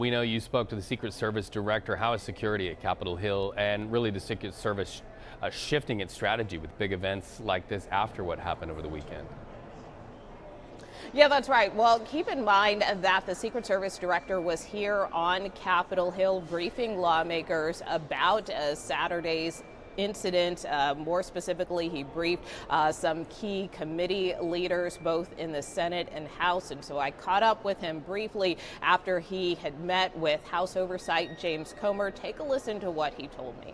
We know you spoke to the Secret Service director. How is security at Capitol Hill and really the Secret Service shifting its strategy with big events like this after what happened over the weekend? Yeah, that's right. Well, keep in mind that the Secret Service director was here on Capitol Hill briefing lawmakers about Saturday's incident. More specifically, he briefed some key committee leaders both in the Senate and House. And so I caught up with him briefly after he had met with House Oversight James Comer. Take a listen to what he told me.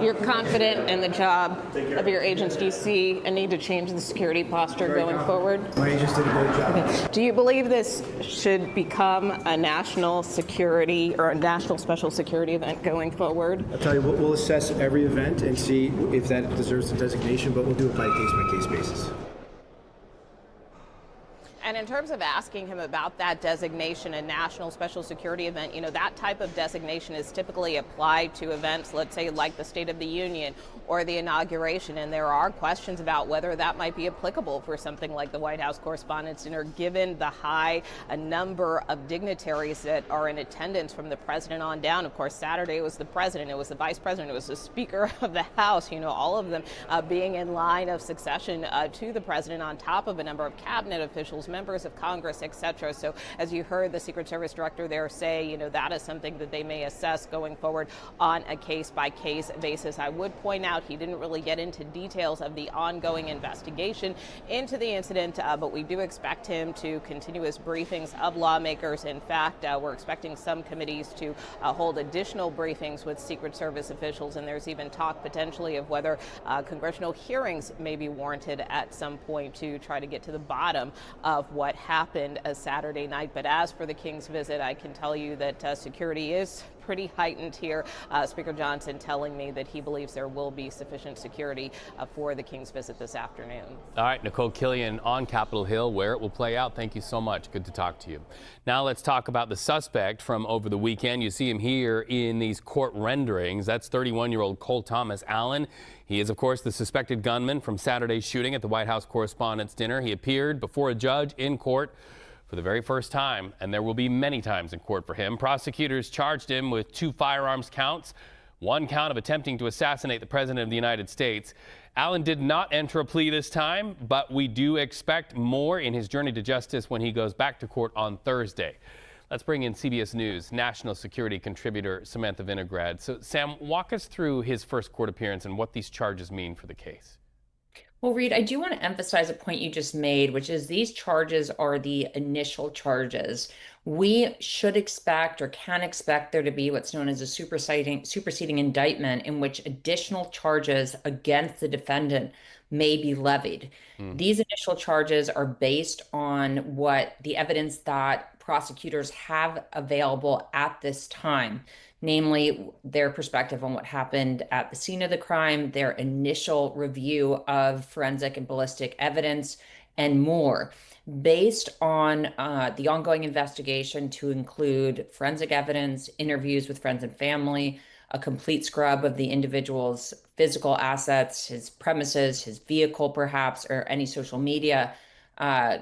You're confident in the job of your agents. Do you see a need to change the security posture going forward? My agents did a great job. Okay. Do you believe this should become a national security or a national special security event going forward? I'll tell you, we'll assess every event and see if that deserves a designation, but we'll do it by case basis. And in terms of asking him about that designation, a national special security event, that type of designation is typically applied to events, let's say like the State of the Union or the inauguration. And there are questions about whether that might be applicable for something like the White House Correspondents Dinner, given the high number of dignitaries that are in attendance from the president on down. Of course, Saturday was the president, it was the vice president, it was the Speaker of the House, all of them being in line of succession to the president, on top of a number of cabinet officials, members of Congress, etc. So as you heard the Secret Service director there say, that is something that they may assess going forward on a case-by-case basis. I would point out he didn't really get into details of the ongoing investigation into the incident, but we do expect him to continue his briefings of lawmakers. In fact, we're expecting some committees to hold additional briefings with Secret Service officials, and there's even talk potentially of whether congressional hearings may be warranted at some point to try to get to the bottom of what happened Saturday night. But as for the King's visit, I can tell you that security is pretty heightened here. Speaker Johnson telling me that he believes there will be sufficient security for the King's visit this afternoon. All right, Nikole, Killion on Capitol Hill, where it will play out. Thank you so much. Good to talk to you. Now let's talk about the suspect from over the weekend. You see him here in these court renderings. That's 31-year-old Cole Thomas Allen. He is, of course, the suspected gunman from Saturday's shooting at the White House Correspondents Dinner. He appeared before a judge in court for the very first time, and there will be many times in court for him. Prosecutors charged him with 2 firearms counts, 1 count of attempting to assassinate the President of the United States. Allen did not enter a plea this time, but we do expect more in his journey to justice when he goes back to court on Thursday. Let's bring in CBS News national security contributor Samantha Vinograd. So, Sam, walk us through his first court appearance and what these charges mean for the case. Well, Reed, I do want to emphasize a point you just made, which is these charges are the initial charges. We should expect or can expect there to be what's known as a superseding indictment in which additional charges against the defendant may be levied. These initial charges are based on what the evidence that prosecutors have available at this time, namely their perspective on what happened at the scene of the crime, their initial review of forensic and ballistic evidence, and more, based on the ongoing investigation to include forensic evidence, interviews with friends and family, a complete scrub of the individual's physical assets, his premises, his vehicle perhaps, or any social media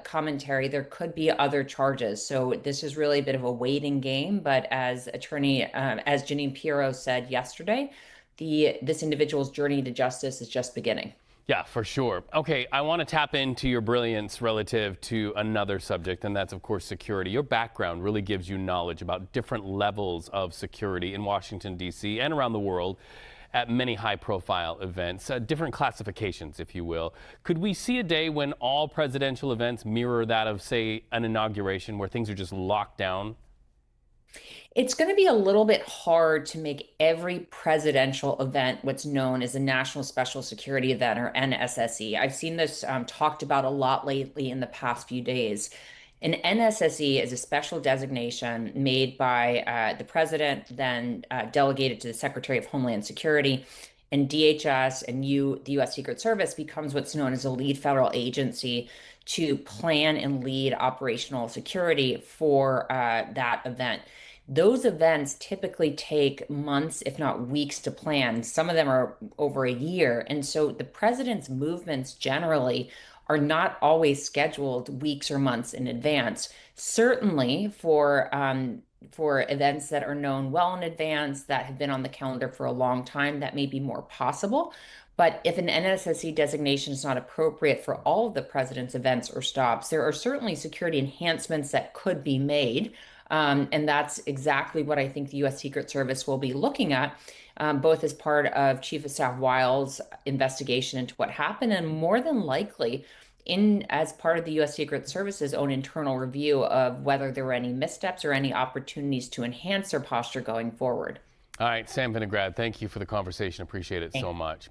commentary. There could be other charges. So this is really a bit of a waiting game. But as Janine Pirro said yesterday, this individual's journey to justice is just beginning. Yeah, for sure. Okay, I want to tap into your brilliance relative to another subject, and that's, of course, security. Your background really gives you knowledge about different levels of security in Washington, D.C. and around the world at many high-profile events, different classifications, if you will. Could we see a day when all presidential events mirror that of, say, an inauguration where things are just locked down? It's going to be a little bit hard to make every presidential event what's known as a National Special Security Event, or NSSE. I've seen this talked about a lot lately in the past few days. An NSSE is a special designation made by the president, then delegated to the Secretary of Homeland Security, and DHS and the U.S. Secret Service becomes what's known as a lead federal agency to plan and lead operational security for that event. Those events typically take months, if not weeks, to plan. Some of them are over a year. And so the president's movements generally are not always scheduled weeks or months in advance. Certainly for events that are known well in advance, that have been on the calendar for a long time, that may be more possible. But if an NSSC designation is not appropriate for all of the president's events or stops, there are certainly security enhancements that could be made. And that's exactly what I think the U.S. Secret Service will be looking at, both as part of Chief of Staff Weil's investigation into what happened, and more than likely as part of the U.S. Secret Service's own internal review of whether there were any missteps or any opportunities to enhance their posture going forward. All right, Sam Vinograd, thank you for the conversation. Appreciate it so much.